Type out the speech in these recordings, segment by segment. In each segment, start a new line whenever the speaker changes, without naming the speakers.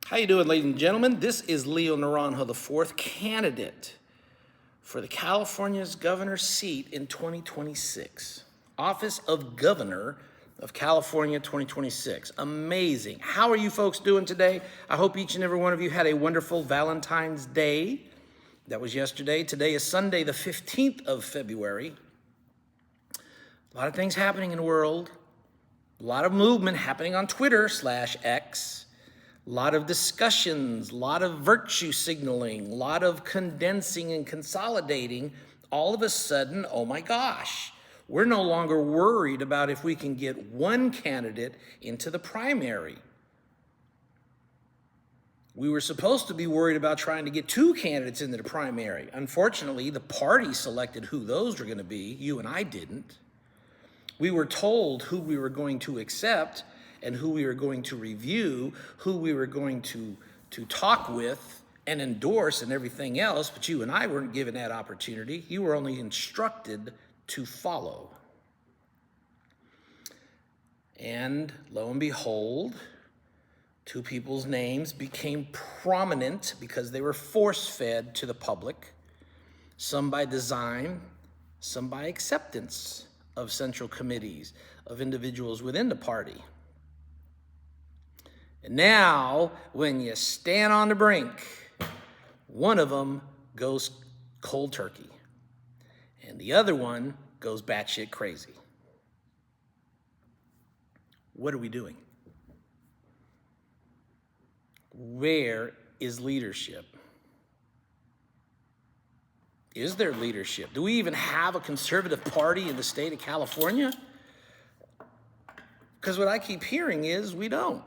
How you doing, ladies and gentlemen? This is Leo Naranjo, the fourth candidate for the California's governor's seat in 2026. Office of Governor of California 2026. Amazing. How are you folks doing today? I hope each and every one of you had a wonderful Valentine's Day. That was yesterday. Today is Sunday, the 15th of February. A lot of things happening in the world. A lot of movement happening on Twitter/X. A lot of discussions, a lot of virtue signaling, a lot of condensing and consolidating. All of a sudden, oh my gosh, we're no longer worried about if we can get one candidate into the primary. We were supposed to be worried about trying to get two candidates into the primary. Unfortunately, the party selected who those were going to be. You and I didn't. We were told who we were going to accept and who we were going to review, who we were going to talk with and endorse and everything else, but you and I weren't given that opportunity. You were only instructed to follow. And lo and behold, two people's names became prominent because they were force-fed to the public, some by design, some by acceptance of central committees, of individuals within the party. And now, when you stand on the brink, one of them goes cold turkey, and the other one goes batshit crazy. What are we doing? Where is leadership? Is there leadership? Do we even have a conservative party in the state of California? Because what I keep hearing is we don't.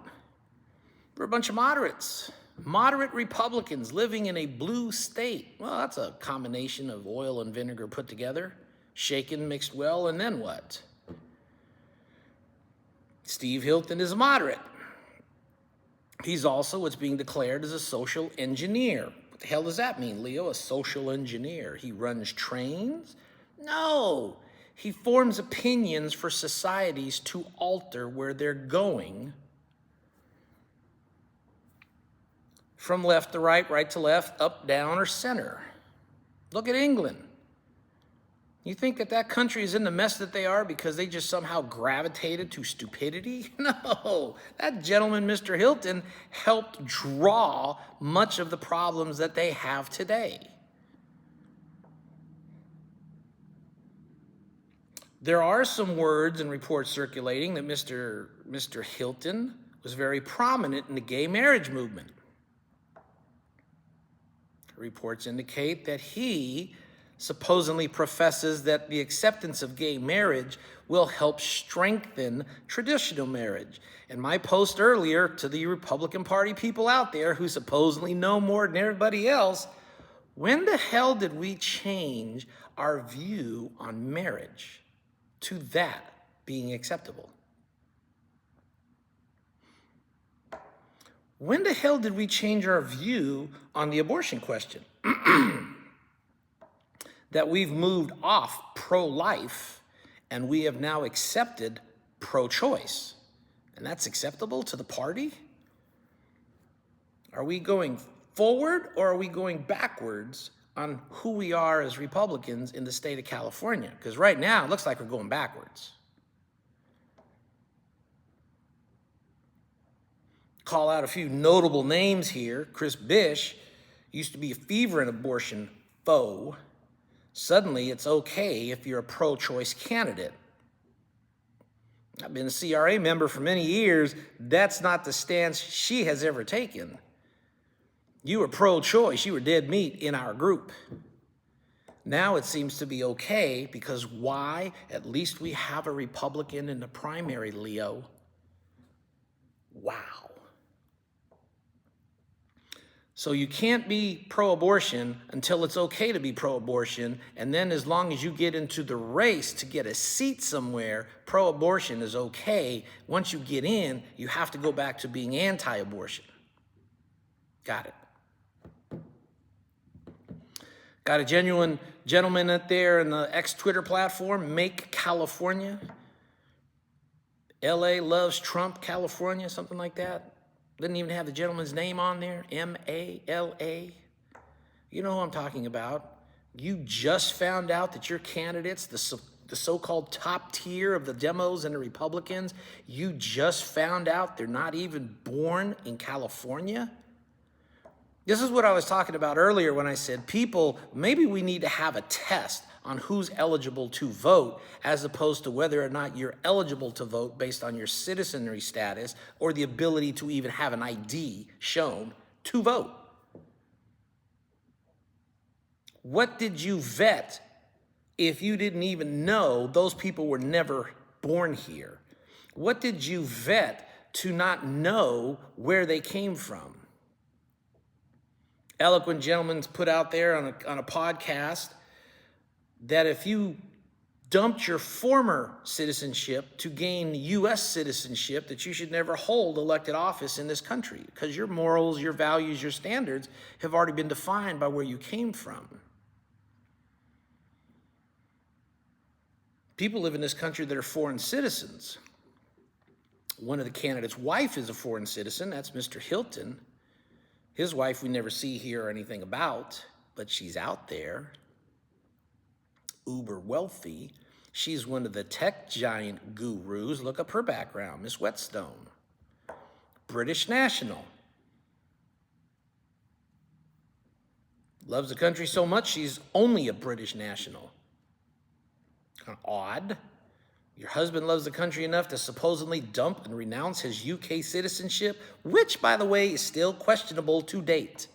We're a bunch of moderates, moderate Republicans living in a blue state. Well, that's a combination of oil and vinegar put together, shaken, mixed well, and then what? Steve Hilton is a moderate. He's also what's being declared as a social engineer. What the hell does that mean, Leo? A social engineer? He runs trains? No. He forms opinions for societies to alter where they're going from left to right, right to left, up, down, or center. Look at England. You think that country is in the mess that they are because they just somehow gravitated to stupidity? No, that gentleman, Mr. Hilton, helped draw much of the problems that they have today. There are some words and reports circulating that Mr. Hilton was very prominent in the gay marriage movement. Reports indicate that he supposedly professes that the acceptance of gay marriage will help strengthen traditional marriage. And my post earlier to the Republican Party people out there who supposedly know more than everybody else, when the hell did we change our view on marriage to that being acceptable? When the hell did we change our view on the abortion question? That we've moved off pro-life and we have now accepted pro-choice. And that's acceptable to the party? Are we going forward or are we going backwards on who we are as Republicans in the state of California? Because right now it looks like we're going backwards. Call out a few notable names here. Chris Bish used to be a fervent abortion foe. Suddenly, it's okay if you're a pro-choice candidate. I've been a CRA member for many years. That's not the stance she has ever taken. You were pro-choice. You were dead meat in our group. Now it seems to be okay because why? At least we have a Republican in the primary, Leo. Wow. So you can't be pro-abortion until it's okay to be pro-abortion, and then as long as you get into the race to get a seat somewhere, pro-abortion is okay. Once you get in, you have to go back to being anti-abortion. Got it. Got a genuine gentleman out there in the X-Twitter platform, Make California. LA loves Trump, California, something like that. Didn't even have the gentleman's name on there, M-A-L-A. You know who I'm talking about. You just found out that your candidates, the so-called top tier of the Demos and the Republicans, you just found out they're not even born in California? This is what I was talking about earlier when I said, people, maybe we need to have a test on who's eligible to vote as opposed to whether or not you're eligible to vote based on your citizenry status or the ability to even have an ID shown to vote. What did you vet if you didn't even know those people were never born here? What did you vet to not know where they came from? Eloquent gentleman's put out there on a podcast that if you dumped your former citizenship to gain U.S. citizenship, that you should never hold elected office in this country because your morals, your values, your standards have already been defined by where you came from. People live in this country that are foreign citizens. One of the candidates' wife is a foreign citizen. That's Mr. Hilton. His wife we never see, hear, or anything about, but she's out there, uber wealthy. She's one of the tech giant gurus. Look up her background, Miss Whetstone. British national. Loves the country so much, she's only a British national. Kind of odd. Your husband loves the country enough to supposedly dump and renounce his UK citizenship, which, by the way, is still questionable to date.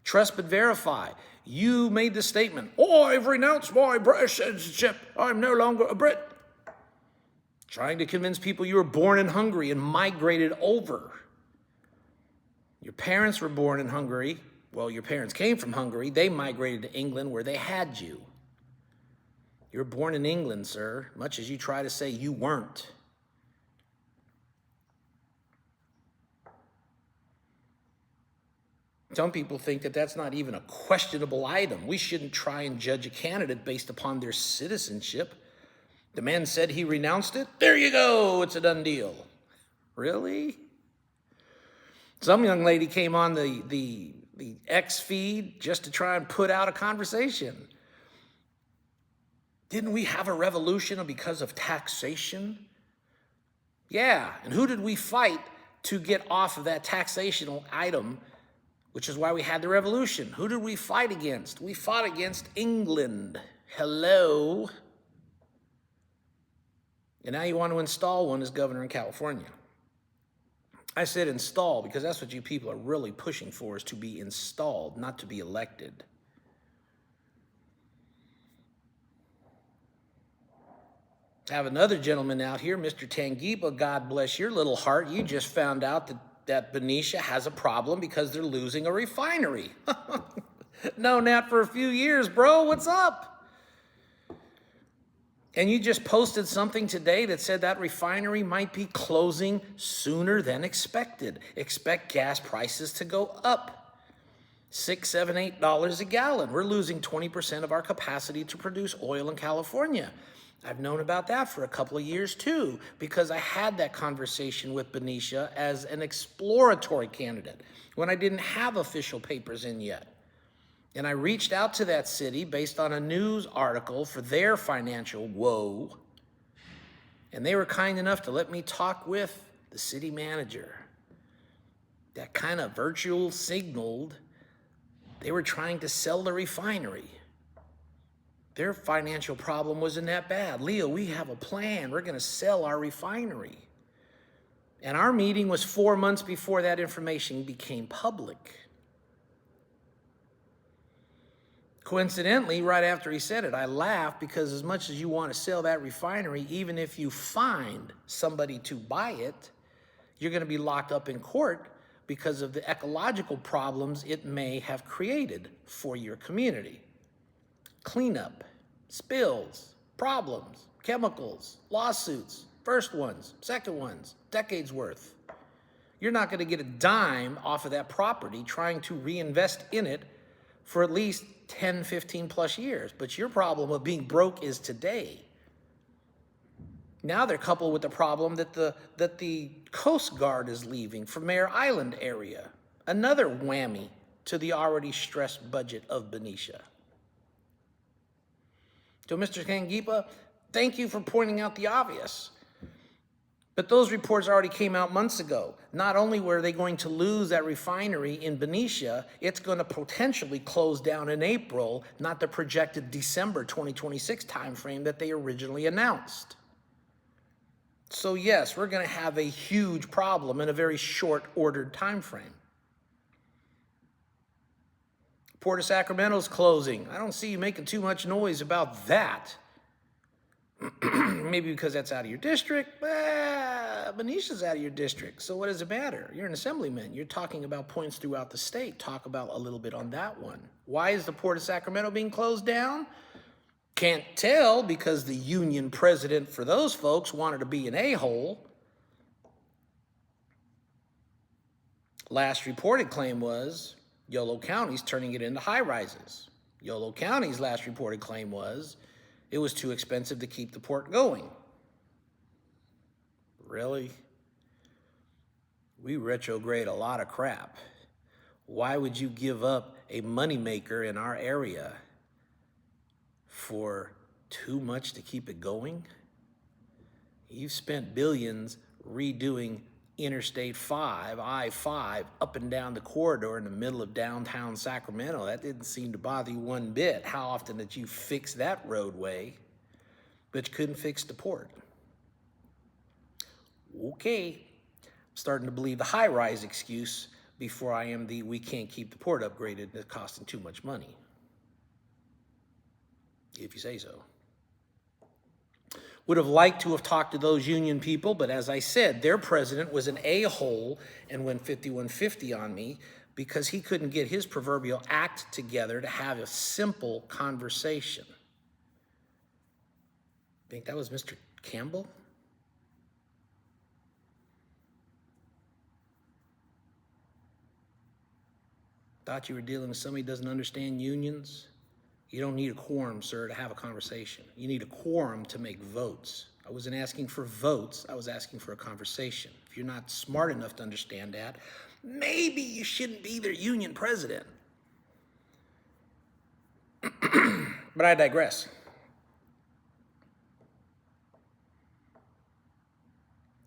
Trust but verify. You made the statement, "Oh, I've renounced my British citizenship. I'm no longer a Brit." Trying to convince people you were born in Hungary and migrated over. Your parents were born in Hungary. Well, your parents came from Hungary. They migrated to England where they had you. You're born in England, sir, much as you try to say you weren't. Some people think that that's not even a questionable item. We shouldn't try and judge a candidate based upon their citizenship. The man said he renounced it. There you go. It's a done deal. Really? Some young lady came on the X feed just to try and put out a conversation. Didn't we have a revolution because of taxation? Yeah, and who did we fight to get off of that taxational item, which is why we had the revolution? Who did we fight against? We fought against England. Hello. And now you want to install one as governor in California. I said install because that's what you people are really pushing for, is to be installed, not to be elected. I have another gentleman out here, Mr. Tangiba. God bless your little heart. You just found out that Benicia has a problem because they're losing a refinery. Known that for a few years, bro. What's up? And you just posted something today that said that refinery might be closing sooner than expected. Expect gas prices to go up $6, $7, $8 a gallon. We're losing 20% of our capacity to produce oil in California. I've known about that for a couple of years too, because I had that conversation with Benicia as an exploratory candidate when I didn't have official papers in yet. And I reached out to that city based on a news article for their financial woe. And they were kind enough to let me talk with the city manager. That kind of virtual signaled they were trying to sell the refinery. Their financial problem wasn't that bad. Leo, we have a plan. We're going to sell our refinery. And our meeting was 4 months before that information became public. Coincidentally, right after he said it, I laughed because as much as you want to sell that refinery, even if you find somebody to buy it, you're going to be locked up in court because of the ecological problems it may have created for your community. Cleanup, spills, problems, chemicals, lawsuits, first ones, second ones, decades worth. You're not going to get a dime off of that property trying to reinvest in it for at least 10, 15 plus years. But your problem of being broke is today. Now they're coupled with the problem that the Coast Guard is leaving for Mare Island area. Another whammy to the already stressed budget of Benicia. So, Mr. Kangipa, thank you for pointing out the obvious. But those reports already came out months ago. Not only were they going to lose that refinery in Benicia, it's going to potentially close down in April, not the projected December 2026 timeframe that they originally announced. So yes, we're going to have a huge problem in a very short-ordered timeframe. Port of Sacramento's closing. I don't see you making too much noise about that. Maybe because that's out of your district. Benicia's out of your district, so what does it matter? You're an assemblyman. You're talking about points throughout the state. Talk about a little bit on that one. Why is the Port of Sacramento being closed down? Can't tell, because the union president for those folks wanted to be an a-hole. Last reported claim was Yolo County's turning it into high-rises. Yolo County's last reported claim was it was too expensive to keep the port going. Really? We retrograde a lot of crap. Why would you give up a moneymaker in our area for too much to keep it going? You've spent billions redoing Interstate 5, I-5, up and down the corridor in the middle of downtown Sacramento. That didn't seem to bother you one bit. How often did you fix that roadway, but you couldn't fix the port? Okay, I'm starting to believe the high-rise excuse before I am the we can't keep the port upgraded, it's costing too much money. If you say so. Would have liked to have talked to those union people, but as I said, their president was an a-hole and went 5150 on me because he couldn't get his proverbial act together to have a simple conversation. I think that was Mr. Campbell? Thought you were dealing with somebody who doesn't understand unions? You don't need a quorum, sir, to have a conversation. You need a quorum to make votes. I wasn't asking for votes, I was asking for a conversation. If you're not smart enough to understand that, maybe you shouldn't be their union president. But I digress.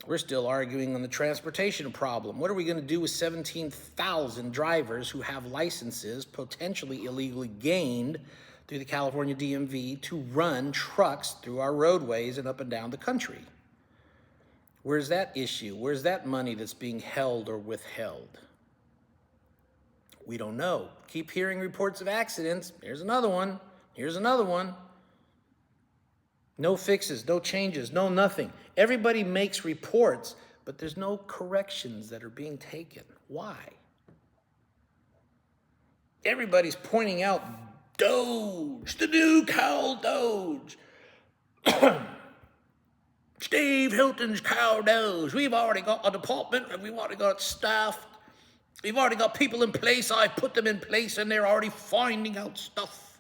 We're still arguing on the transportation problem. What are we going to do with 17,000 drivers who have licenses potentially illegally gained through the California DMV to run trucks through our roadways and up and down the country? Where's that issue? Where's that money that's being held or withheld? We don't know. Keep hearing reports of accidents. Here's another one. Here's another one. No fixes, no changes, no nothing. Everybody makes reports, but there's no corrections that are being taken. Why? Everybody's pointing out Doge, the new Cal Doge. Steve Hilton's Cal Doge. We've already got a department and we've already got staff. We've already got people in place. I've put them in place and they're already finding out stuff.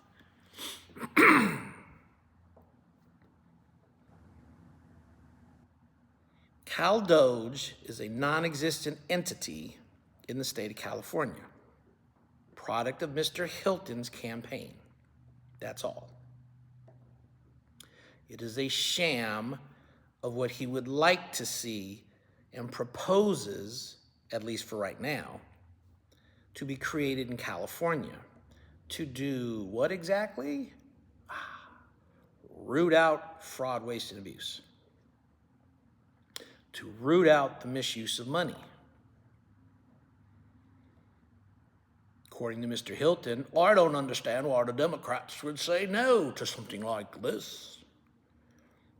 Cal Doge is a non-existent entity in the state of California, product of Mr. Hilton's campaign. That's all. It is a sham of what he would like to see and proposes, at least for right now, to be created in California. To do what exactly? Root out fraud, waste, and abuse. To root out the misuse of money. According to Mr. Hilton, I don't understand why the Democrats would say no to something like this.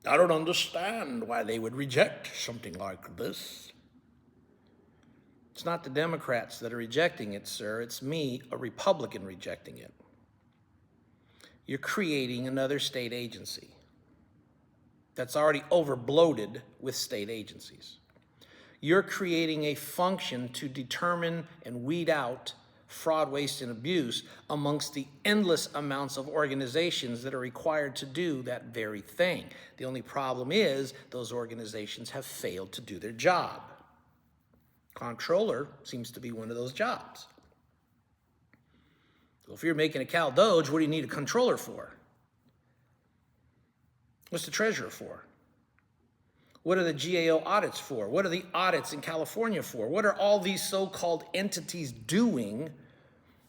I don't understand why they would reject something like this. It's not the Democrats that are rejecting it, sir. It's me, a Republican, rejecting it. You're creating another state agency that's already overbloated with state agencies. You're creating a function to determine and weed out fraud, waste, and abuse amongst the endless amounts of organizations that are required to do that very thing. The only problem is those organizations have failed to do their job. Comptroller seems to be one of those jobs. So if you're making a Cal Doge, what do you need a controller for? What's the treasurer for? What are the GAO audits for? What are the audits in California for? What are all these so-called entities doing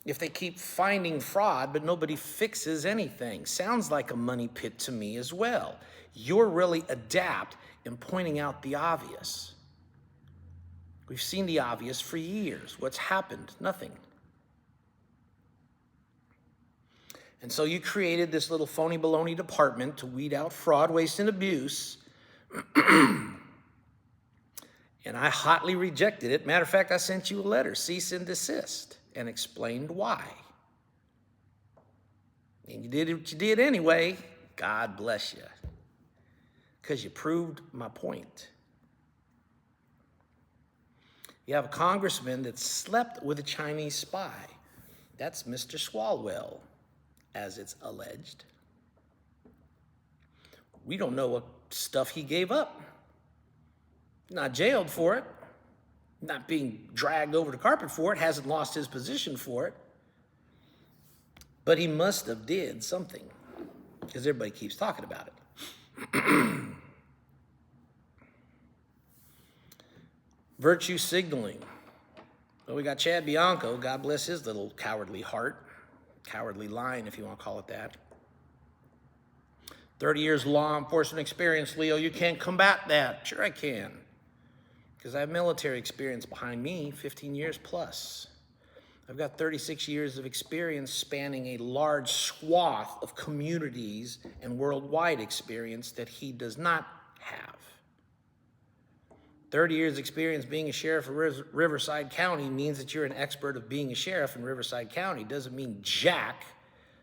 if they keep finding fraud but nobody fixes anything? Sounds like a money pit to me as well. You're really adept in pointing out the obvious. We've seen the obvious for years. What's happened? Nothing. And so you created this little phony baloney department to weed out fraud, waste, and abuse. And I hotly rejected it. Matter of fact, I sent you a letter, cease and desist, and explained why. And you did what you did anyway. God bless you. Because you proved my point. You have a congressman that slept with a Chinese spy. That's Mr. Swalwell, as it's alleged. We don't know what stuff he gave up. Not jailed for it, not being dragged over the carpet for it, hasn't lost his position for it. But he must have did something, because everybody keeps talking about it. Virtue signaling. Well, we got Chad Bianco, God bless his little cowardly heart, cowardly line, if you want to call it that. 30 years law enforcement experience, Leo, you can't combat that. Sure I can, because I have military experience behind me, 15 years plus. I've got 36 years of experience spanning a large swath of communities and worldwide experience that he does not have. 30 years experience being a sheriff of Riverside County means that you're an expert of being a sheriff in Riverside County. Doesn't mean jack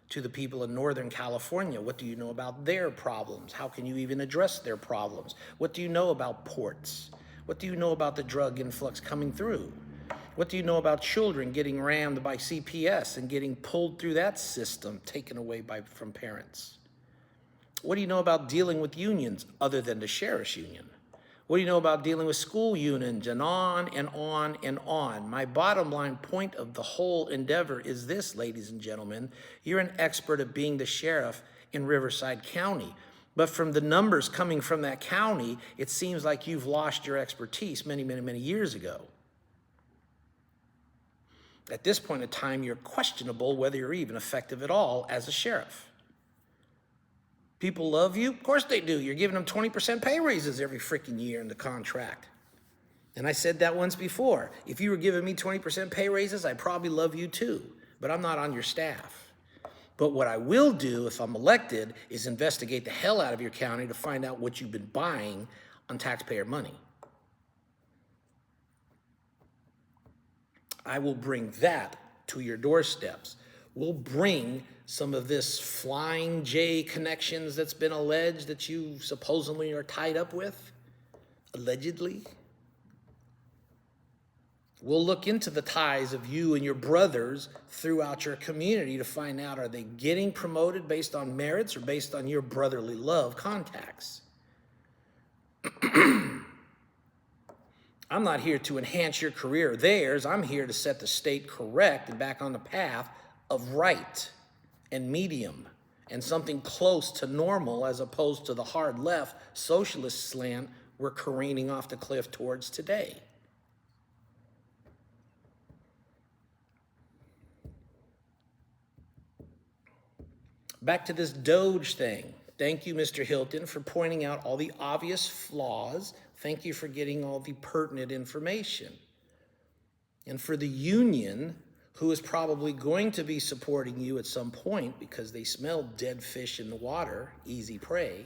to the people in Northern California. What do you know about their problems? How can you even address their problems? What do you know about ports? What do you know about the drug influx coming through? What do you know about children getting rammed by CPS and getting pulled through that system, taken away from parents? What do you know about dealing with unions other than the sheriff's union? What do you know about dealing with school unions, and on and on and on? My bottom line point of the whole endeavor is this, ladies and gentlemen. You're an expert at being the sheriff in Riverside County. But from the numbers coming from that county, it seems like you've lost your expertise many, many, many years ago. At this point in time, you're questionable whether you're even effective at all as a sheriff. People love you? Of course they do. You're giving them 20% pay raises every freaking year in the contract. And I said that once before. If you were giving me 20% pay raises, I'd probably love you too. But I'm not on your staff. But what I will do if I'm elected is investigate the hell out of your county to find out what you've been buying on taxpayer money. I will bring that to your doorsteps. We'll bring some of this Flying J connections that's been alleged that you supposedly are tied up with, allegedly. We'll look into the ties of you and your brothers throughout your community to find out, are they getting promoted based on merits or based on your brotherly love contacts? I'm not here to enhance your career or theirs. I'm here to set the state correct and back on the path of right and medium and something close to normal, as opposed to the hard left socialist slant we're careening off the cliff towards today. Back to this Doge thing. Thank you, Mr. Hilton, for pointing out all the obvious flaws. Thank you for getting all the pertinent information. And for the union, who is probably going to be supporting you at some point because they smell dead fish in the water, easy prey.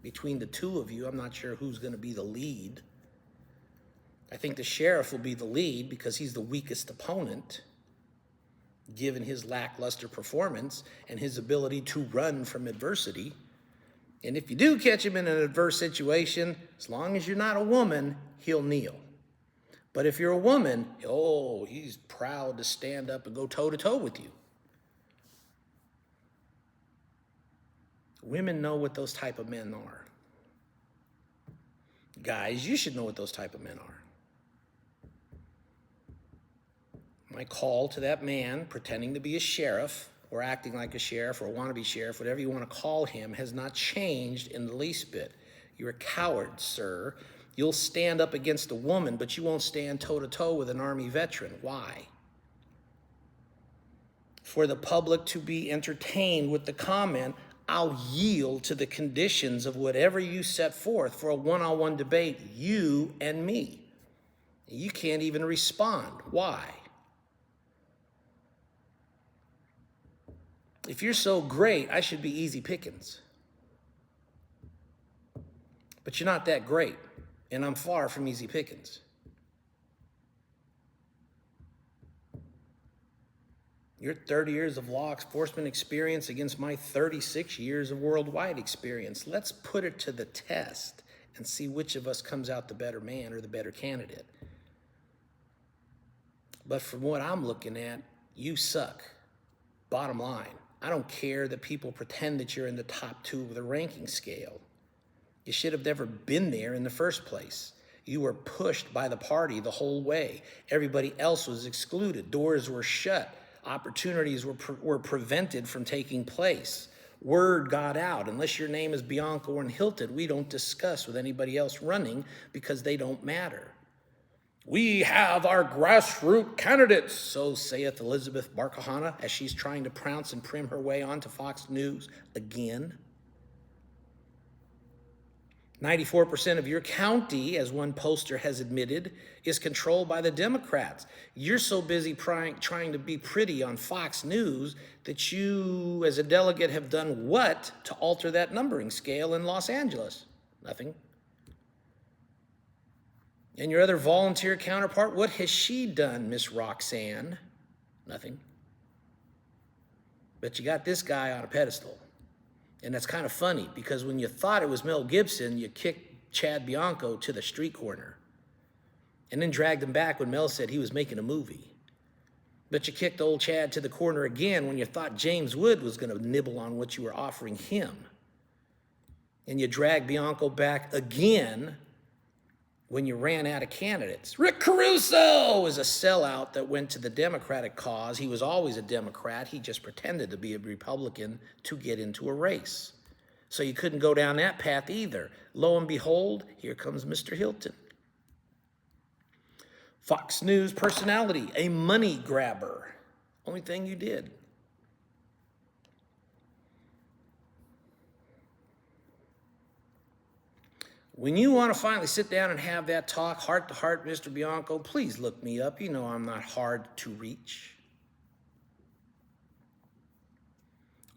Between the two of you, I'm not sure who's going to be the lead. I think the sheriff will be the lead because he's the weakest opponent, given his lackluster performance and his ability to run from adversity. And if you do catch him in an adverse situation, as long as you're not a woman, he'll kneel. But if you're a woman, oh, he's proud to stand up and go toe-to-toe with you. Women know what those type of men are. Guys, you should know what those type of men are. My call to that man pretending to be a sheriff or acting like a sheriff or a wannabe sheriff, whatever you want to call him, has not changed in the least bit. You're a coward, sir. You'll stand up against a woman, but you won't stand toe-to-toe with an Army veteran. Why? For the public to be entertained with the comment, I'll yield to the conditions of whatever you set forth for a one-on-one debate, you and me. You can't even respond. Why? If you're so great, I should be easy pickings. But you're not that great, and I'm far from easy pickings. Your 30 years of law enforcement experience against my 36 years of worldwide experience. Let's put it to the test and see which of us comes out the better man or the better candidate. But from what I'm looking at, you suck. Bottom line. I don't care that people pretend that you're in the top 2 of the ranking scale. You should have never been there in the first place. You were pushed by the party the whole way. Everybody else was excluded. Doors were shut. Opportunities were prevented from taking place. Word got out. Unless your name is Bianca or Hilton, we don't discuss with anybody else running because they don't matter. We have our grassroots candidates, so saith Elizabeth Barkahana as she's trying to prounce and prim her way onto Fox News again. 94% of your county, as one poster has admitted, is controlled by the Democrats. You're so busy trying to be pretty on Fox News that you, as a delegate, have done what to alter that numbering scale in Los Angeles? Nothing. And your other volunteer counterpart, what has she done, Miss Roxanne? Nothing. But you got this guy on a pedestal. And that's kind of funny because when you thought it was Mel Gibson, you kicked Chad Bianco to the street corner and then dragged him back when Mel said he was making a movie. But you kicked old Chad to the corner again when you thought James Wood was going to nibble on what you were offering him. And you dragged Bianco back again when you ran out of candidates. Rick Caruso is a sellout that went to the Democratic cause. He was always a Democrat. He just pretended to be a Republican to get into a race. So you couldn't go down that path either. Lo and behold, here comes Mr. Hilton. Fox News personality, a money grabber. Only thing you did. When you want to finally sit down and have that talk, heart to heart, Mr. Bianco, please look me up. You know I'm not hard to reach.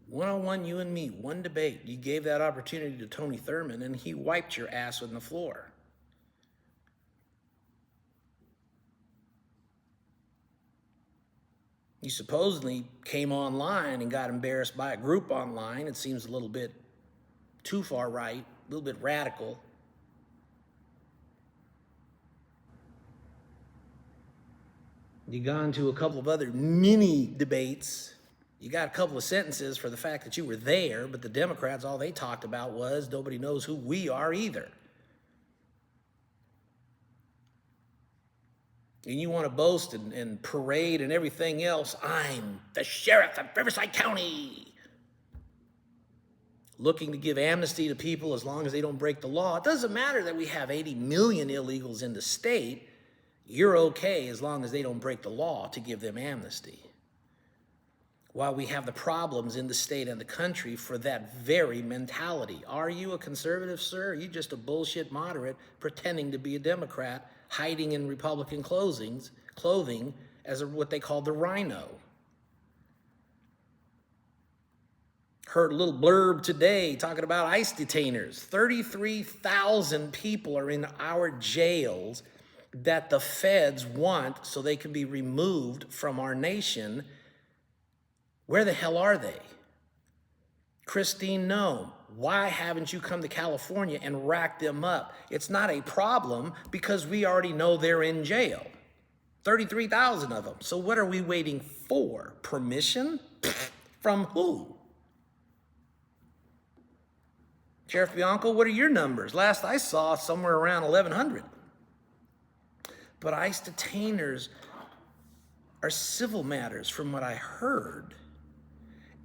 One-on-one, you and me, one debate. You gave that opportunity to Tony Thurman, and he wiped your ass on the floor. You supposedly came online and got embarrassed by a group online. It seems a little bit too far right, a little bit radical. You got into a couple of other mini debates. You got a couple of sentences for the fact that you were there, but the Democrats, all they talked about was nobody knows who we are either. And you want to boast and parade and everything else. I'm the sheriff of Riverside County. Looking to give amnesty to people as long as they don't break the law. It doesn't matter that we have 80 million illegals in the state. You're okay as long as they don't break the law to give them amnesty. While we have the problems in the state and the country for that very mentality. Are you a conservative, sir? Or are you just a bullshit moderate pretending to be a Democrat, hiding in Republican clothing as what they call the rhino? Heard a little blurb today talking about ICE detainers. 33,000 people are in our jails that the feds want so they can be removed from our nation. Where the hell are they? Christine Nome, why haven't you come to California and racked them up? It's not a problem because we already know they're in jail. 33,000 of them. So what are we waiting for? Permission? From who? Sheriff Bianco, what are your numbers? Last I saw, somewhere around 1,100. But ICE detainers are civil matters from what I heard.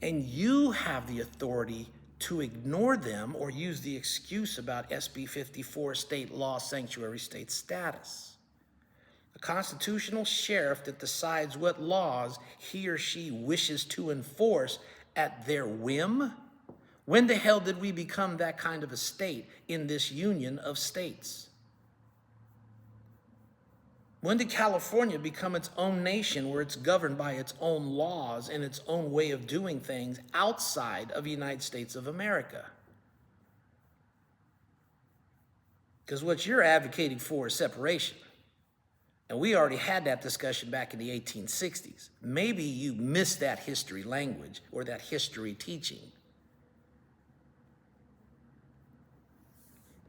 And you have the authority to ignore them or use the excuse about SB 54 state law sanctuary state status. A constitutional sheriff that decides what laws he or she wishes to enforce at their whim? When the hell did we become that kind of a state in this union of states? When did California become its own nation where it's governed by its own laws and its own way of doing things outside of the United States of America? Because what you're advocating for is separation. And we already had that discussion back in the 1860s. Maybe you missed that history language or that history teaching.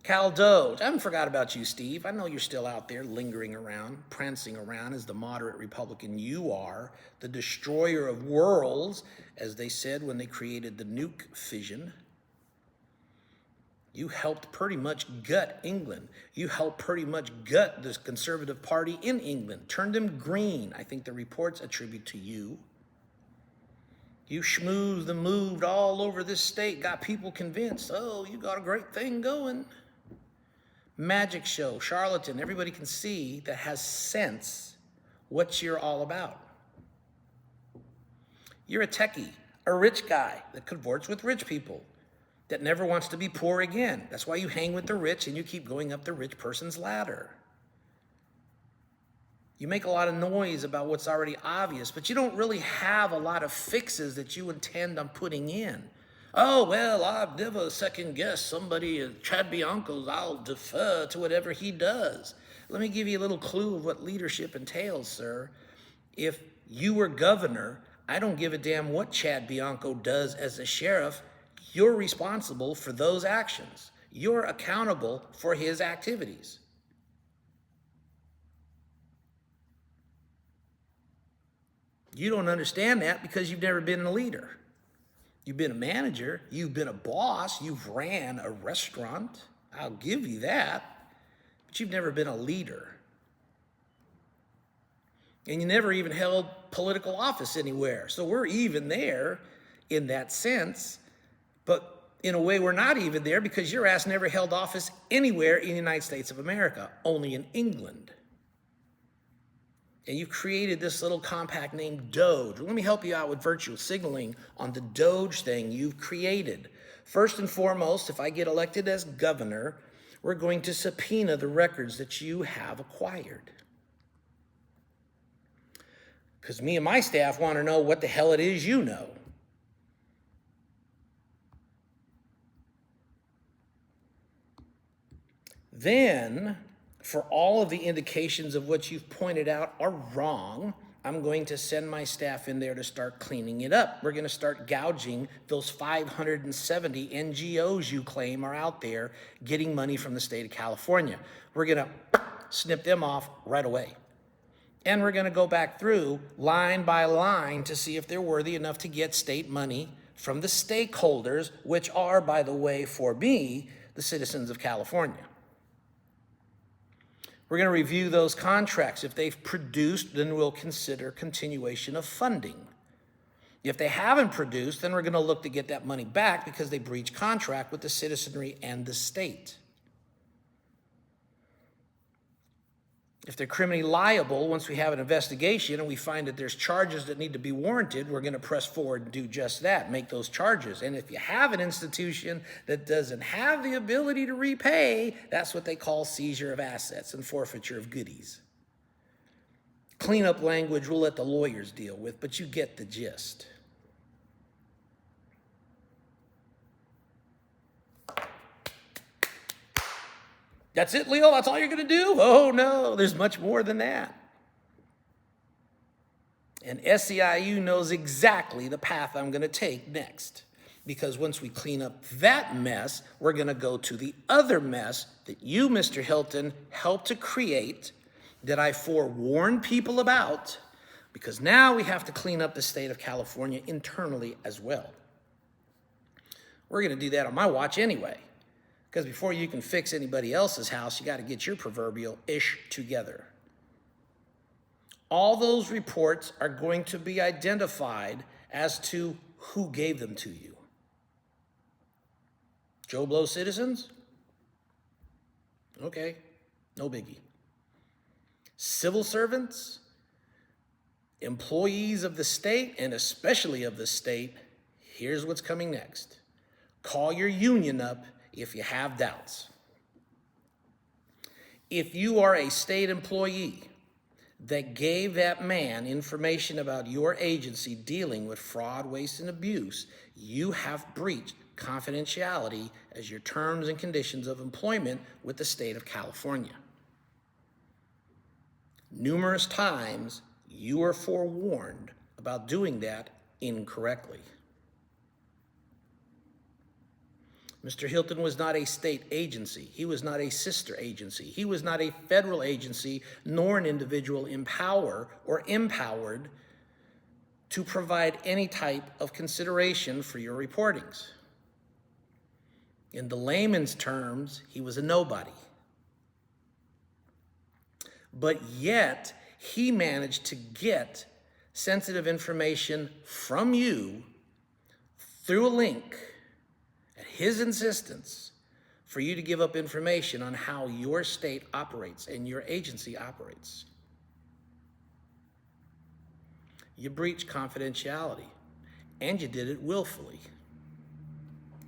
Cal Doge, I haven't forgot about you, Steve. I know you're still out there lingering around, prancing around as the moderate Republican you are, the destroyer of worlds, as they said when they created the nuke fission. You helped pretty much gut England. You helped pretty much gut the Conservative Party in England, turned them green. I think the reports attribute to you. You schmoozed and moved all over this state, got people convinced, oh, you got a great thing going. Magic show, charlatan, everybody can see that has sense what you're all about. You're a techie, a rich guy that cavorts with rich people, that never wants to be poor again. That's why you hang with the rich and you keep going up the rich person's ladder. You make a lot of noise about what's already obvious, but you don't really have a lot of fixes that you intend on putting in. Oh, well, I've never second-guessed somebody, Chad Bianco's, I'll defer to whatever he does. Let me give you a little clue of what leadership entails, sir. If you were governor, I don't give a damn what Chad Bianco does as a sheriff. You're responsible for those actions. You're accountable for his activities. You don't understand that because you've never been a leader. You've been a manager, you've been a boss, you've ran a restaurant. I'll give you that, but you've never been a leader. And you never even held political office anywhere. So we're even there in that sense, but in a way we're not even there because your ass never held office anywhere in the United States of America, only in England. And you've created this little compact named Doge. Let me help you out with virtual signaling on the Doge thing you've created. First and foremost, if I get elected as governor, we're going to subpoena the records that you have acquired. Because me and my staff want to know what the hell it is you know. Then, for all of the indications of what you've pointed out are wrong, I'm going to send my staff in there to start cleaning it up. We're going to start gouging those 570 NGOs you claim are out there getting money from the state of California. We're going to snip them off right away. And we're going to go back through line by line to see if they're worthy enough to get state money from the stakeholders, which are, by the way, for me, the citizens of California. We're going to review those contracts. If they've produced, then we'll consider continuation of funding. If they haven't produced, then we're going to look to get that money back because they breached contract with the citizenry and the state. If they're criminally liable, once we have an investigation and we find that there's charges that need to be warranted, we're going to press forward and do just that, make those charges. And if you have an institution that doesn't have the ability to repay, that's what they call seizure of assets and forfeiture of goodies. Cleanup language we'll let the lawyers deal with, but you get the gist. That's it, Leo? That's all you're going to do? Oh, no, there's much more than that. And SEIU knows exactly the path I'm going to take next. Because once we clean up that mess, we're going to go to the other mess that you, Mr. Hilton, helped to create, that I forewarned people about, because now we have to clean up the state of California internally as well. We're going to do that on my watch anyway, because before you can fix anybody else's house, you got to get your proverbial ish together. All those reports are going to be identified as to who gave them to you. Joe Blow citizens? Okay, no biggie. Civil servants, employees of the state, and especially of the state, here's what's coming next. Call your union up if you have doubts. If you are a state employee that gave that man information about your agency dealing with fraud, waste, and abuse, you have breached confidentiality as your terms and conditions of employment with the state of California. Numerous times, you are forewarned about doing that incorrectly. Mr. Hilton was not a state agency. He was not a sister agency. He was not a federal agency, nor an individual in power or empowered to provide any type of consideration for your reportings. In the layman's terms, he was a nobody. But yet, he managed to get sensitive information from you through a link at his insistence for you to give up information on how your state operates and your agency operates. You breached confidentiality, and you did it willfully.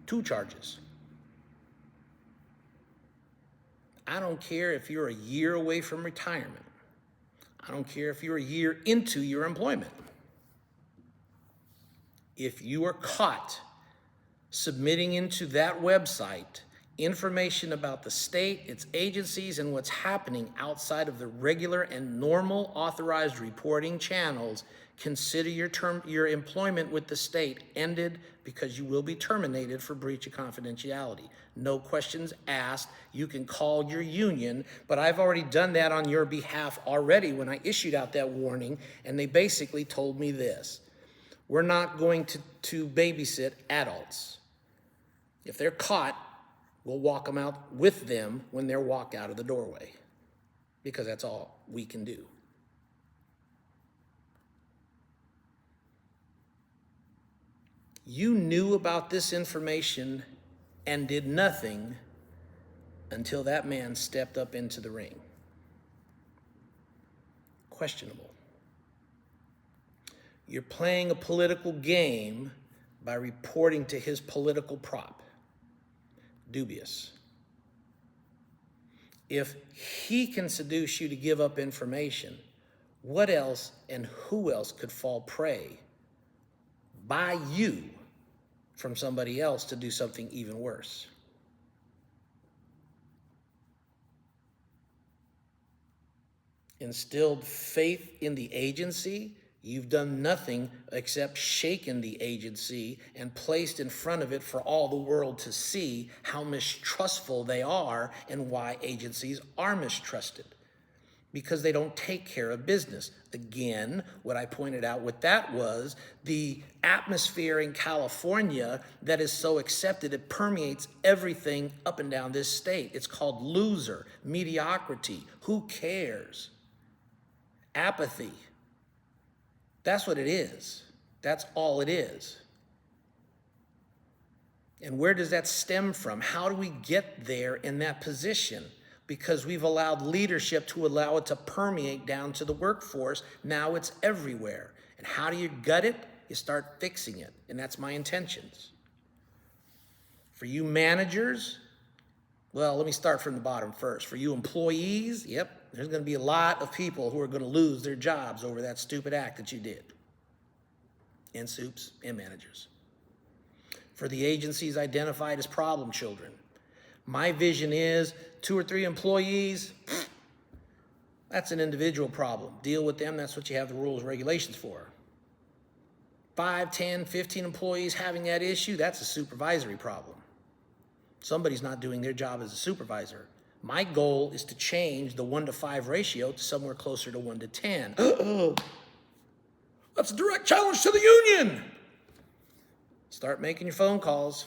2 charges. I don't care if you're a year away from retirement. I don't care if you're a year into your employment. If you are caught submitting into that website information about the state, its agencies, and what's happening outside of the regular and normal authorized reporting channels, consider your employment with the state ended, because you will be terminated for breach of confidentiality. No questions asked. You can call your union, but I've already done that on your behalf already when I issued out that warning, and they basically told me this: we're not going to babysit adults. If they're caught, we'll walk them out with them when they're walked out of the doorway, because that's all we can do. You knew about this information and did nothing until that man stepped up into the ring. Questionable. You're playing a political game by reporting to his political prop. Dubious. If he can seduce you to give up information, what else and who else could fall prey by you from somebody else to do something even worse? Instilled faith in the agency. You've done nothing except shaken the agency and placed in front of it for all the world to see how mistrustful they are and why agencies are mistrusted. Because they don't take care of business. Again, what I pointed out with that was the atmosphere in California that is so accepted, it permeates everything up and down this state. It's called loser, mediocrity, who cares, apathy. That's what it is. That's all it is. And where does that stem from? How do we get there in that position? Because we've allowed leadership to allow it to permeate down to the workforce. Now it's everywhere. And how do you gut it? You start fixing it. And that's my intentions. For you managers, well, let me start from the bottom first. For you employees, yep, there's going to be a lot of people who are going to lose their jobs over that stupid act that you did. And soups and managers. For the agencies identified as problem children, my vision is 2 or 3 employees, that's an individual problem. Deal with them. That's what you have the rules and regulations for. 5, 10, 15 employees having that issue, that's a supervisory problem. Somebody's not doing their job as a supervisor. My goal is to change the 1-to-5 ratio to somewhere closer to 1-to-10. That's a direct challenge to the union. Start making your phone calls.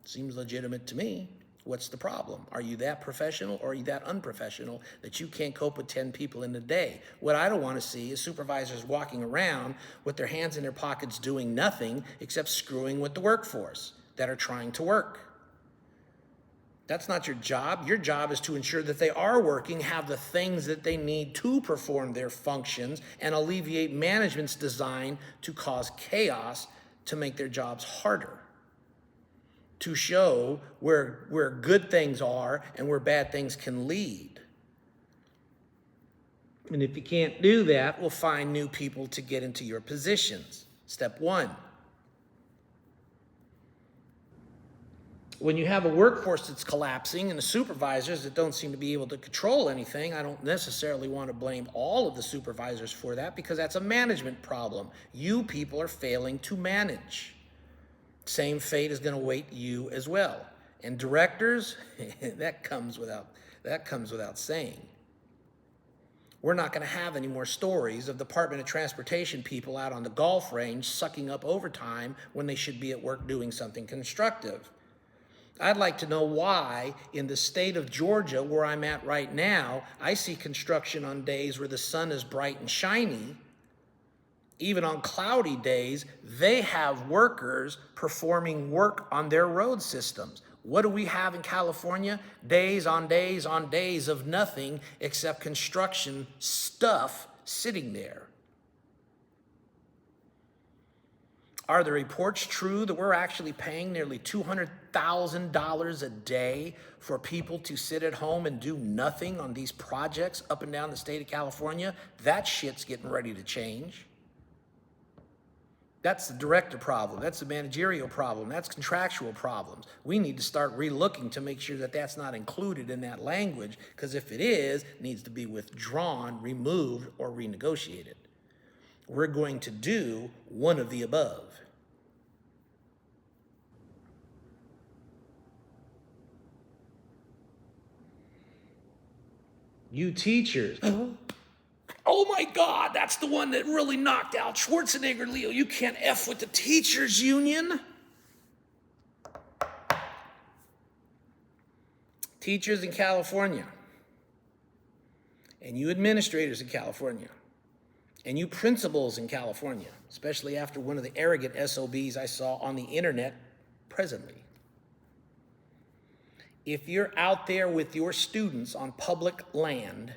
Seems legitimate to me. What's the problem? Are you that professional or are you that unprofessional that you can't cope with 10 people in a day? What I don't want to see is supervisors walking around with their hands in their pockets doing nothing except screwing with the workforce that are trying to work. That's not your job. Your job is to ensure that they are working, have the things that they need to perform their functions, and alleviate management's design to cause chaos to make their jobs harder, to show where good things are and where bad things can lead. And if you can't do that, we'll find new people to get into your positions. Step 1. When you have a workforce that's collapsing and the supervisors that don't seem to be able to control anything, I don't necessarily want to blame all of the supervisors for that because that's a management problem. You people are failing to manage. Same fate is going to await you as well. And directors, that comes without saying. We're not going to have any more stories of Department of Transportation people out on the golf range sucking up overtime when they should be at work doing something constructive. I'd like to know why in the state of Georgia, where I'm at right now, I see construction on days where the sun is bright and shiny. Even on cloudy days, they have workers performing work on their road systems. What do we have in California? Days on days on days of nothing except construction stuff sitting there. Are the reports true that we're actually paying nearly $200,000 a day for people to sit at home and do nothing on these projects up and down the state of California? That shit's getting ready to change. That's the director problem. That's the managerial problem. That's contractual problems. We need to start relooking to make sure that that's not included in that language, because if it is, it needs to be withdrawn, removed, or renegotiated. We're going to do one of the above. You teachers. Oh my God, that's the one that really knocked out Schwarzenegger, Leo. You can't F with the teachers union. Teachers in California, and you administrators in California, and you principals in California, especially after one of the arrogant SOBs I saw on the internet presently. If you're out there with your students on public land,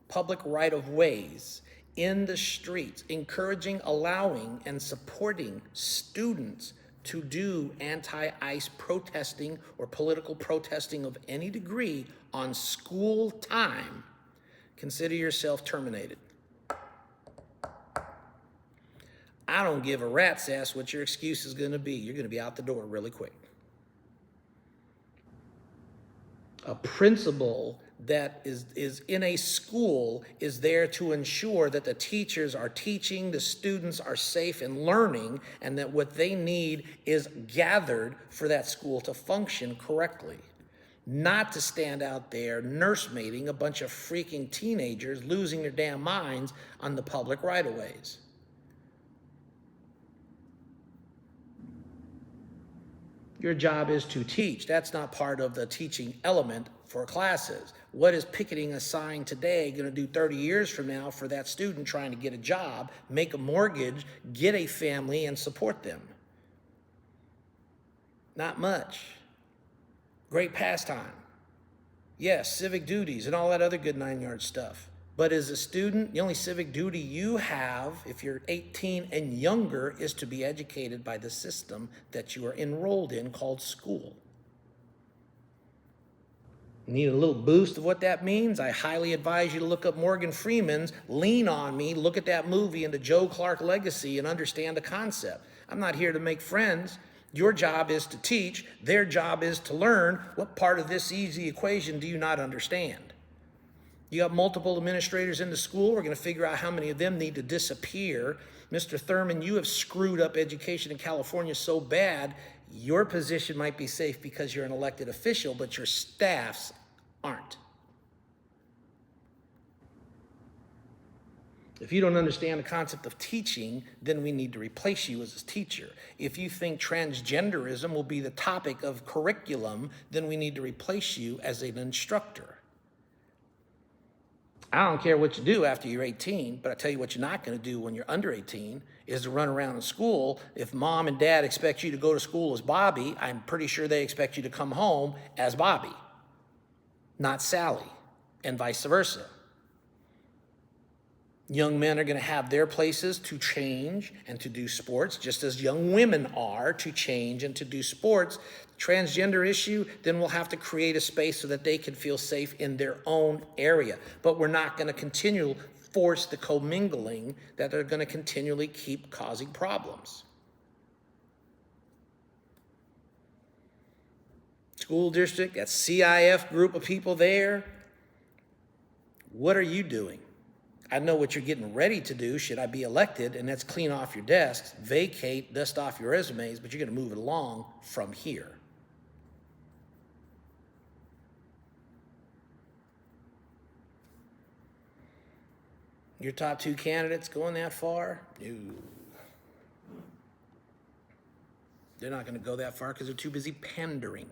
public right-of-ways, in the streets, encouraging, allowing, and supporting students to do anti-ICE protesting or political protesting of any degree on school time, consider yourself terminated. I don't give a rat's ass what your excuse is going to be. You're going to be out the door really quick. A principal that is in a school is there to ensure that the teachers are teaching, the students are safe and learning, and that what they need is gathered for that school to function correctly. Not to stand out there nursemaiding a bunch of freaking teenagers losing their damn minds on the public right-of-ways. Your job is to teach. That's not part of the teaching element for classes. What is picketing a sign today going to do 30 years from now for that student trying to get a job, make a mortgage, get a family, and support them? Not much. Great pastime. Yes, civic duties and all that other good 9-yard stuff. But as a student, the only civic duty you have, if you're 18 and younger, is to be educated by the system that you are enrolled in called school. Need a little boost of what that means? I highly advise you to look up Morgan Freeman's Lean on Me, look at that movie and the Joe Clark legacy and understand the concept. I'm not here to make friends. Your job is to teach. Their job is to learn. What part of this easy equation do you not understand? You got multiple administrators in the school. We're going to figure out how many of them need to disappear. Mr. Thurman, you have screwed up education in California so bad, your position might be safe because you're an elected official, but your staffs aren't. If you don't understand the concept of teaching, then we need to replace you as a teacher. If you think transgenderism will be the topic of curriculum, then we need to replace you as an instructor. I don't care what you do after you're 18, but I tell you what you're not going to do when you're under 18 is to run around in school. If mom and dad expect you to go to school as Bobby, I'm pretty sure they expect you to come home as Bobby, not Sally, and vice versa. Young men are going to have their places to change and to do sports, just as young women are to change and to do sports. Transgender issue, then we'll have to create a space so that they can feel safe in their own area. But we're not going to continue force the commingling that are going to continually keep causing problems. School district, that CIF group of people there, what are you doing? I know what you're getting ready to do should I be elected, and that's clean off your desks, vacate, dust off your resumes, but you're going to move it along from here. Your top two candidates going that far? No. They're not going to go that far because they're too busy pandering.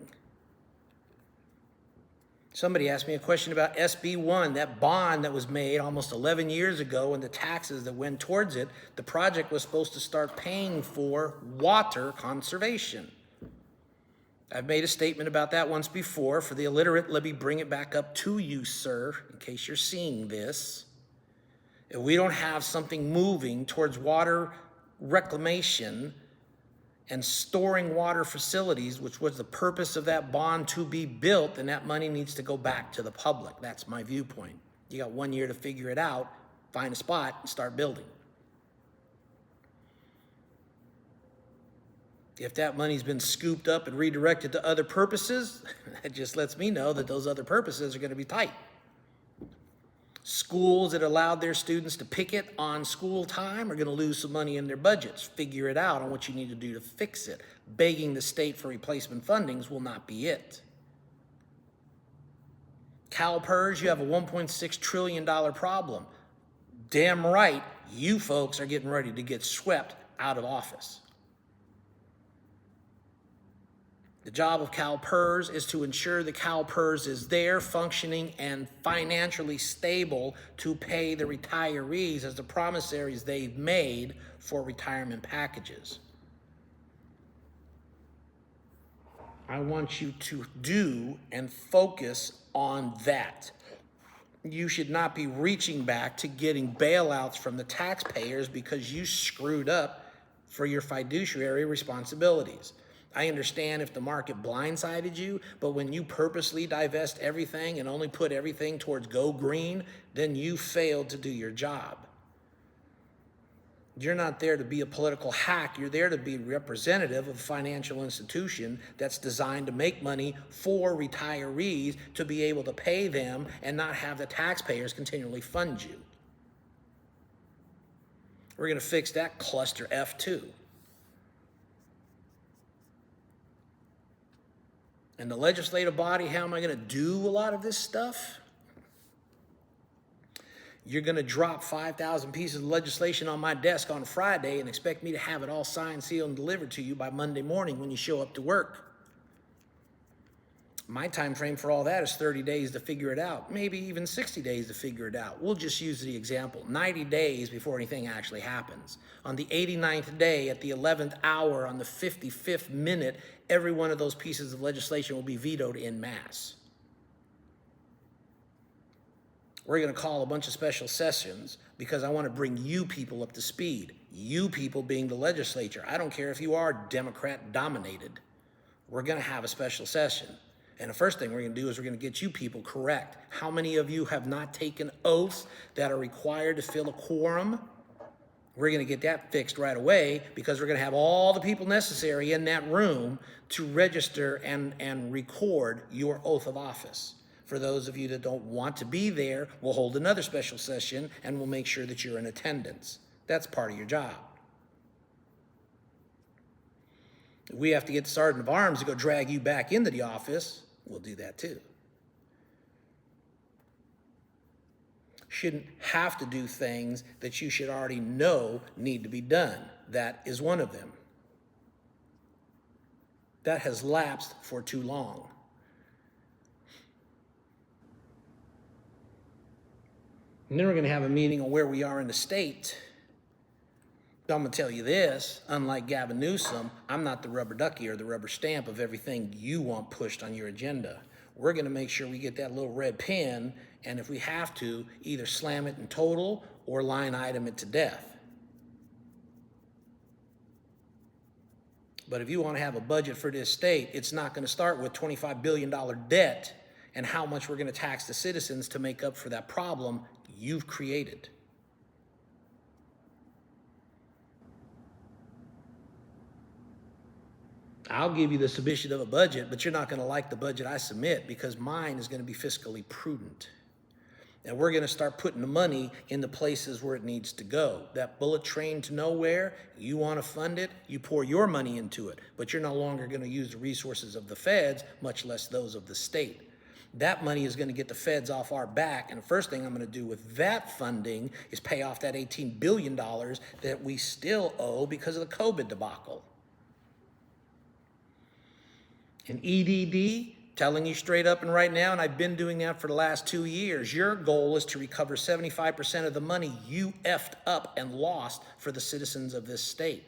Somebody asked me a question about SB1, that bond that was made almost 11 years ago and the taxes that went towards it. The project was supposed to start paying for water conservation. I've made a statement about that once before. For the illiterate, let me bring it back up to you, sir, in case you're seeing this. If we don't have something moving towards water reclamation and storing water facilities, which was the purpose of that bond to be built, and that money needs to go back to the public. That's my viewpoint. You got 1 year to figure it out, find a spot, and start building. If that money's been scooped up and redirected to other purposes, that just lets me know that those other purposes are going to be tight. Schools that allowed their students to picket on school time are going to lose some money in their budgets. Figure it out on what you need to do to fix it. Begging the state for replacement fundings will not be it. CalPERS, you have a $1.6 trillion problem. Damn right, you folks are getting ready to get swept out of office. The job of CalPERS is to ensure that CalPERS is there, functioning, and financially stable to pay the retirees as the promissories they've made for retirement packages. I want you to do and focus on that. You should not be reaching back to getting bailouts from the taxpayers because you screwed up for your fiduciary responsibilities. I understand if the market blindsided you, but when you purposely divest everything and only put everything towards go green, then you failed to do your job. You're not there to be a political hack. You're there to be representative of a financial institution that's designed to make money for retirees to be able to pay them and not have the taxpayers continually fund you. We're going to fix that cluster F too. And the legislative body, how am I going to do a lot of this stuff? You're going to drop 5,000 pieces of legislation on my desk on Friday and expect me to have it all signed, sealed, and delivered to you by Monday morning when you show up to work. My time frame for all that is 30 days to figure it out, maybe even 60 days to figure it out. We'll just use the example, 90 days before anything actually happens. On the 89th day, at the 11th hour, on the 55th minute, every one of those pieces of legislation will be vetoed en masse. We're going to call a bunch of special sessions because I want to bring you people up to speed. You people being the legislature. I don't care if you are Democrat dominated. We're going to have a special session. And the first thing we're going to do is we're going to get you people correct. How many of you have not taken oaths that are required to fill a quorum? We're going to get that fixed right away because we're going to have all the people necessary in that room to register and record your oath of office. For those of you that don't want to be there, we'll hold another special session and we'll make sure that you're in attendance. That's part of your job. If we have to get the sergeant of arms to go drag you back into the office, we'll do that too. Shouldn't have to do things that you should already know need to be done. That is one of them. That has lapsed for too long. And then we're going to have a meeting on where we are in the state. But I'm going to tell you this, unlike Gavin Newsom, I'm not the rubber ducky or the rubber stamp of everything you want pushed on your agenda. We're going to make sure we get that little red pen, and if we have to, either slam it in total or line item it to death. But if you want to have a budget for this state, it's not going to start with $25 billion debt and how much we're going to tax the citizens to make up for that problem you've created. I'll give you the submission of a budget, but you're not going to like the budget I submit because mine is going to be fiscally prudent. And we're going to start putting the money in the places where it needs to go. That bullet train to nowhere, you want to fund it, you pour your money into it, but you're no longer going to use the resources of the feds, much less those of the state. That money is going to get the feds off our back, and the first thing I'm going to do with that funding is pay off that $18 billion that we still owe because of the COVID debacle. And EDD, telling you straight up and right now, and I've been doing that for the last 2 years, your goal is to recover 75% of the money you effed up and lost for the citizens of this state.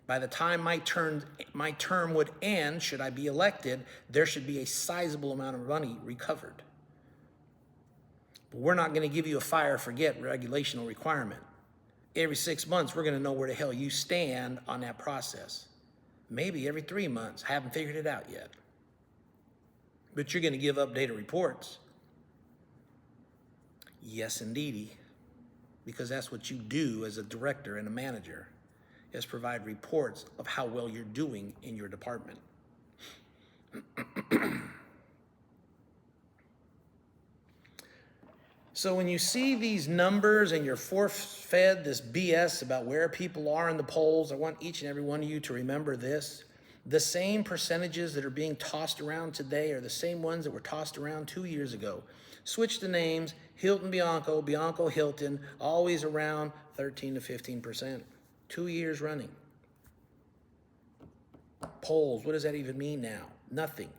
By the time my term would end, should I be elected, there should be a sizable amount of money recovered. But we're not going to give you a fire forget regulational requirement. Every 6 months, we're going to know where the hell you stand on that process. Maybe every 3 months. Haven't figured it out yet. But you're going to give updated reports. Yes, indeedy. Because that's what you do as a director and a manager, is provide reports of how well you're doing in your department. So when you see these numbers and you're force-fed this BS about where people are in the polls, I want each and every one of you to remember this. The same percentages that are being tossed around today are the same ones that were tossed around 2 years ago. Switch the names, Hilton Bianco, Bianco Hilton, always around 13 to 15%. 2 years running. Polls, what does that even mean now? Nothing.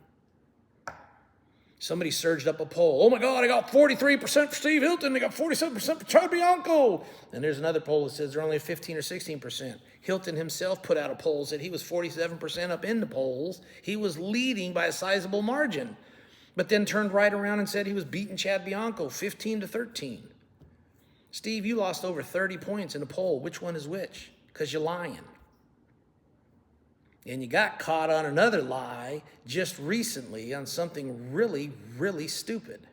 Somebody surged up a poll. Oh my God, I got 43% for Steve Hilton. They got 47% for Chad Bianco. And there's another poll that says they're only 15 or 16%. Hilton himself put out a poll that said he was 47% up in the polls. He was leading by a sizable margin, but then turned right around and said he was beating Chad Bianco 15 to 13. Steve, you lost over 30 points in a poll. Which one is which? Because you're lying. And you got caught on another lie just recently on something really, really stupid.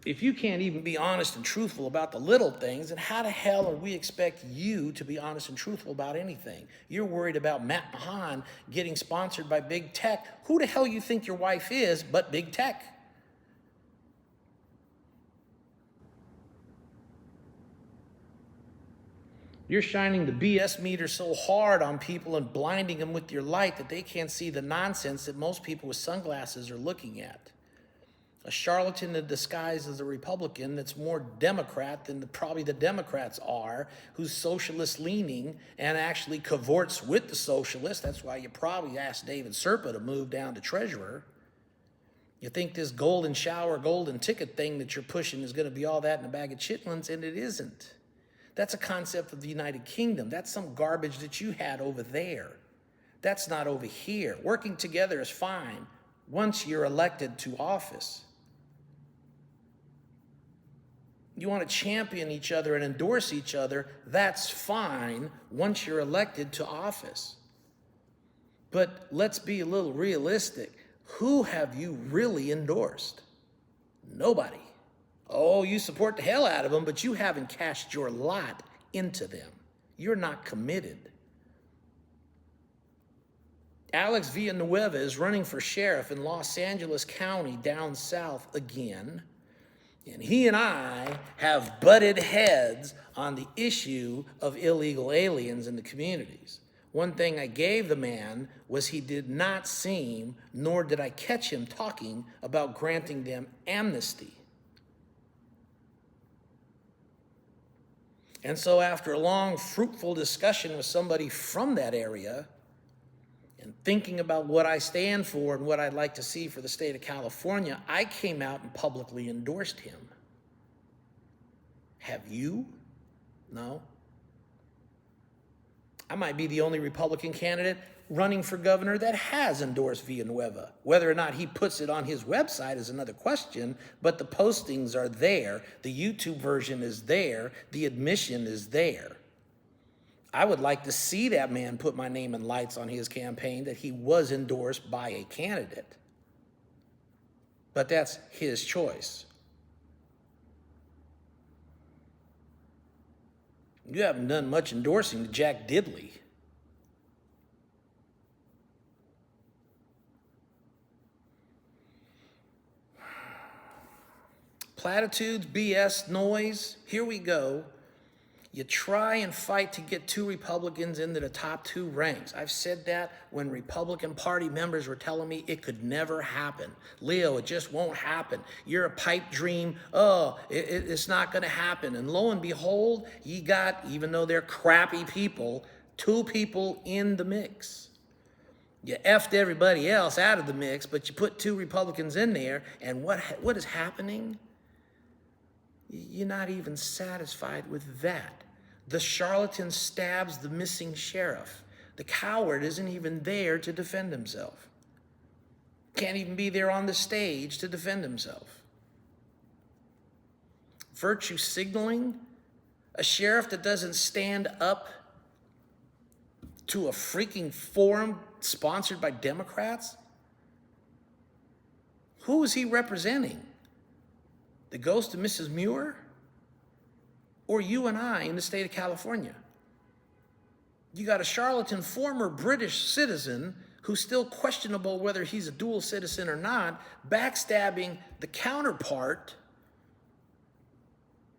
If you can't even be honest and truthful about the little things, then how the hell are we expect you to be honest and truthful about anything? You're worried about Matt Mahan getting sponsored by big tech. Who the hell you think your wife is but big tech? You're shining the BS meter so hard on people and blinding them with your light that they can't see the nonsense that most people with sunglasses are looking at. A charlatan in disguise as a Republican that's more Democrat than probably the Democrats are, who's socialist leaning and actually cavorts with the socialists. That's why you probably asked David Serpa to move down to treasurer. You think this golden shower, golden ticket thing that you're pushing is going to be all that in a bag of chitlins, and it isn't. That's a concept of the United Kingdom. That's some garbage that you had over there. That's not over here. Working together is fine once you're elected to office. You want to champion each other and endorse each other, that's fine once you're elected to office. But let's be a little realistic. Who have you really endorsed? Nobody. Oh, you support the hell out of them, but you haven't cashed your lot into them. You're not committed. Alex Villanueva is running for sheriff in Los Angeles County down south again. And he and I have butted heads on the issue of illegal aliens in the communities. One thing I gave the man was he did not seem, nor did I catch him talking about granting them amnesty. And so after a long, fruitful discussion with somebody from that area, and thinking about what I stand for and what I'd like to see for the state of California, I came out and publicly endorsed him. Have you? No. I might be the only Republican candidate running for governor that has endorsed Villanueva. Whether or not he puts it on his website is another question, but the postings are there, the YouTube version is there, the admission is there. I would like to see that man put my name in lights on his campaign that he was endorsed by a candidate. But that's his choice. You haven't done much endorsing to Jack Diddley. Platitudes, BS, noise, here we go. You try and fight to get two Republicans into the top two ranks. I've said that when Republican Party members were telling me it could never happen. Leo, it just won't happen. You're a pipe dream. Oh, it's not going to happen. And lo and behold, you got, even though they're crappy people, two people in the mix. You effed everybody else out of the mix, but you put two Republicans in there, and what is happening? You're not even satisfied with that. The charlatan stabs the missing sheriff. The coward isn't even there to defend himself. Can't even be there on the stage to defend himself. Virtue signaling? A sheriff that doesn't stand up to a freaking forum sponsored by Democrats? Who is he representing? The ghost of Mrs. Muir? Or you and I in the state of California? You got a charlatan former British citizen who's still questionable whether he's a dual citizen or not, backstabbing the counterpart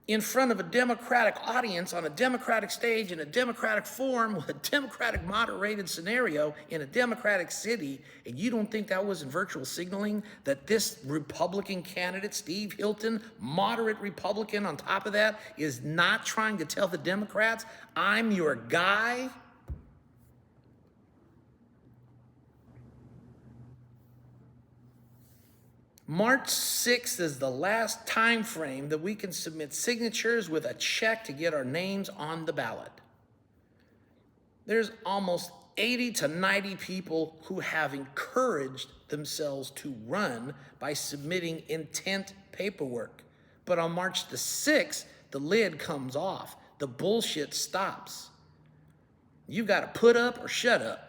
in front of a Democratic audience on a Democratic stage in a Democratic forum with a Democratic moderated scenario in a Democratic city, and you don't think that wasn't virtual signaling that this Republican candidate, Steve Hilton, moderate Republican on top of that, is not trying to tell the Democrats, I'm your guy? March 6th is the last time frame that we can submit signatures with a check to get our names on the ballot. There's almost 80 to 90 people who have encouraged themselves to run by submitting intent paperwork. But on March the 6th, the lid comes off. The bullshit stops. You've got to put up or shut up.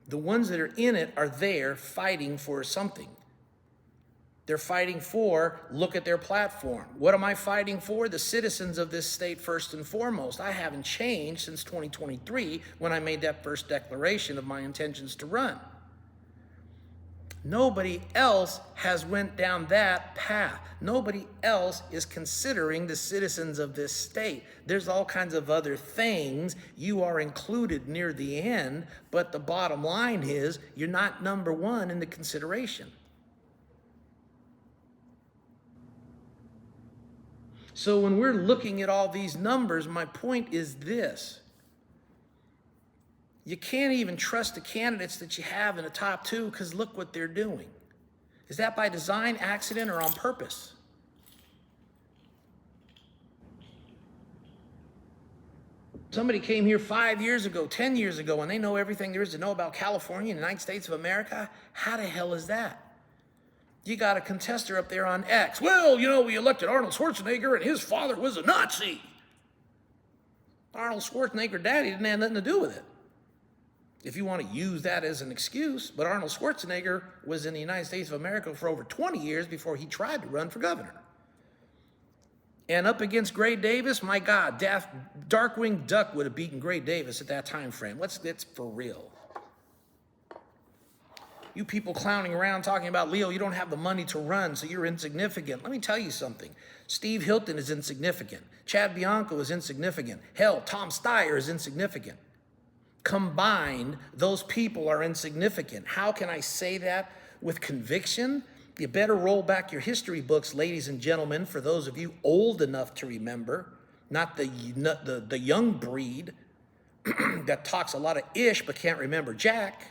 The ones that are in it are there fighting for something. They're fighting for, look at their platform. What am I fighting for? The citizens of this state first and foremost. I haven't changed since 2023 when I made that first declaration of my intentions to run. Nobody else has went down that path. Nobody else is considering the citizens of this state. There's all kinds of other things. You are included near the end, but the bottom line is you're not number one in the consideration. So when we're looking at all these numbers, my point is this. You can't even trust the candidates that you have in the top two because look what they're doing. Is that by design, accident, or on purpose? Somebody came here 5 years ago, 10 years ago, and they know everything there is to know about California and the United States of America. How the hell is that? You got a contester up there on X. Well, you know, we elected Arnold Schwarzenegger and his father was a Nazi. Arnold Schwarzenegger daddy didn't have nothing to do with it. If you want to use that as an excuse, but Arnold Schwarzenegger was in the United States of America for over 20 years before he tried to run for governor. And up against Gray Davis, my God, Darkwing Duck would have beaten Gray Davis at that time frame. That's for real. You people clowning around talking about, Leo, you don't have the money to run, so you're insignificant. Let me tell you something. Steve Hilton is insignificant. Chad Bianco is insignificant. Hell, Tom Steyer is insignificant. Combined, those people are insignificant. How can I say that with conviction? You better roll back your history books, ladies and gentlemen, for those of you old enough to remember, not the young breed that talks a lot of ish but can't remember jack.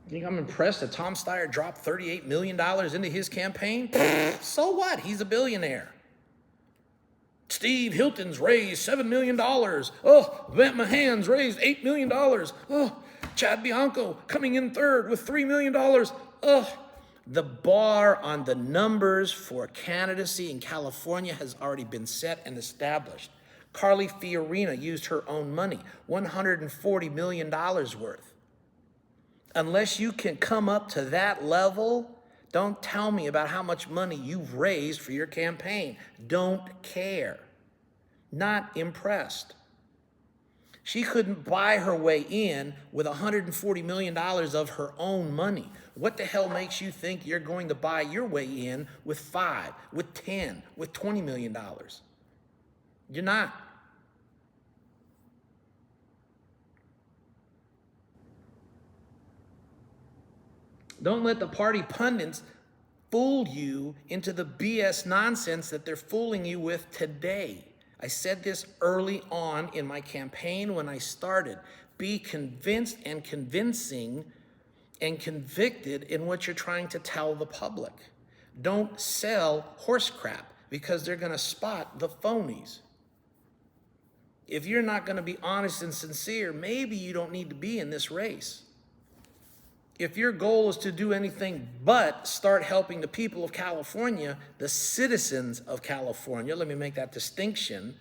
You think I'm impressed that Tom Steyer dropped $38 million into his campaign? So what? He's a billionaire. Steve Hilton's raised $7 million. Oh, Matt Mahan's raised $8 million. Oh, Chad Bianco coming in third with $3 million. Oh, the bar on the numbers for candidacy in California has already been set and established. Carly Fiorina used her own money, $140 million worth. Unless you can come up to that level, don't tell me about how much money you've raised for your campaign. Don't care. Not impressed. She couldn't buy her way in with $140 million of her own money. What the hell makes you think you're going to buy your way in with 5, with 10, with $20 million? You're not. Don't let the party pundits fool you into the BS nonsense that they're fooling you with today. I said this early on in my campaign when I started. Be convinced and convincing and convicted in what you're trying to tell the public. Don't sell horse crap because they're going to spot the phonies. If you're not going to be honest and sincere, maybe you don't need to be in this race. If your goal is to do anything but start helping the people of California, the citizens of California, let me make that distinction.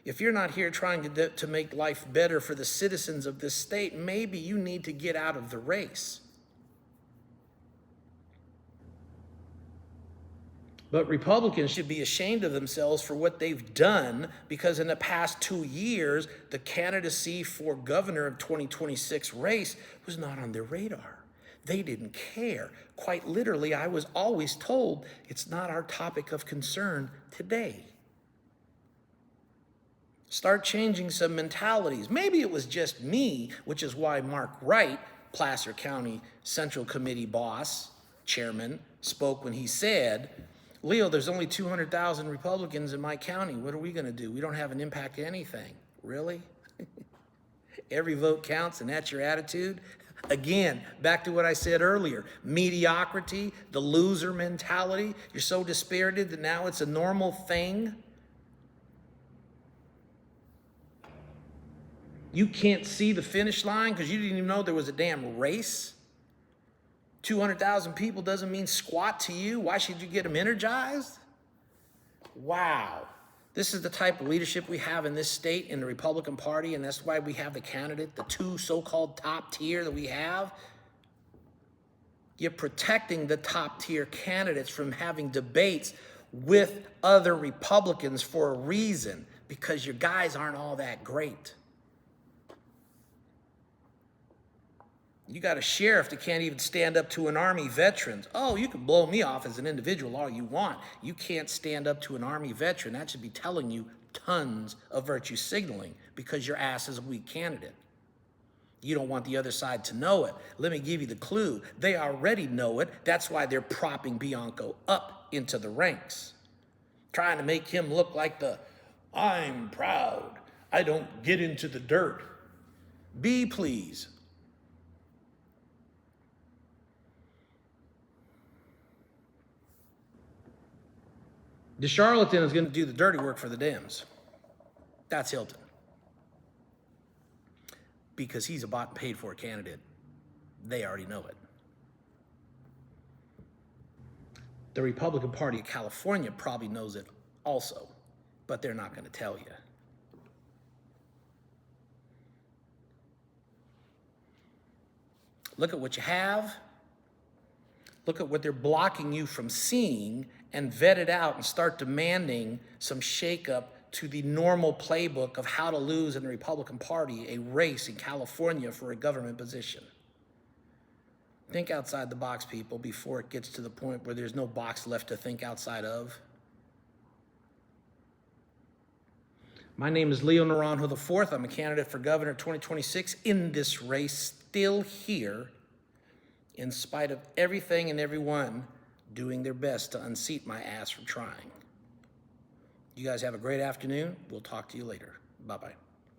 If you're not here trying to make life better for the citizens of this state, maybe you need to get out of the race. But Republicans should be ashamed of themselves for what they've done, because in the past 2 years, the candidacy for governor of 2026 race was not on their radar. They didn't care. Quite literally, I was always told it's not our topic of concern today. Start changing some mentalities. Maybe it was just me, which is why Mark Wright, Placer County Central Committee boss, chairman, spoke when he said, Leo, there's only 200,000 Republicans in my county. What are we going to do? We don't have an impact to anything. Really? Every vote counts, and that's your attitude? Again, back to what I said earlier, mediocrity, the loser mentality. You're so dispirited that now it's a normal thing. You can't see the finish line because you didn't even know there was a damn race. 200,000 people doesn't mean squat to you. Why should you get them energized? Wow. This is the type of leadership we have in this state in the Republican Party, and that's why we have the candidate, the two so-called top tier that we have. You're protecting the top tier candidates from having debates with other Republicans for a reason, because your guys aren't all that great. You got a sheriff that can't even stand up to an Army veteran. Oh, you can blow me off as an individual all you want. You can't stand up to an Army veteran. That should be telling you tons of virtue signaling, because your ass is a weak candidate. You don't want the other side to know it. Let me give you the clue. They already know it. That's why they're propping Bianco up into the ranks, trying to make him look like I'm proud, I don't get into the dirt. Be please. The charlatan is going to do the dirty work for the Dems. That's Hilton. Because he's a bought and paid for candidate. They already know it. The Republican Party of California probably knows it also, but they're not going to tell you. Look at what you have. Look at what they're blocking you from seeing and vet it out and start demanding some shakeup to the normal playbook of how to lose in the Republican Party a race in California for a government position. Think outside the box, people, before it gets to the point where there's no box left to think outside of. My name is Leo Naranjo IV. I'm a candidate for governor 2026 in this race, still here, in spite of everything and everyone doing their best to unseat my ass from trying. You guys have a great afternoon. We'll talk to you later. Bye-bye.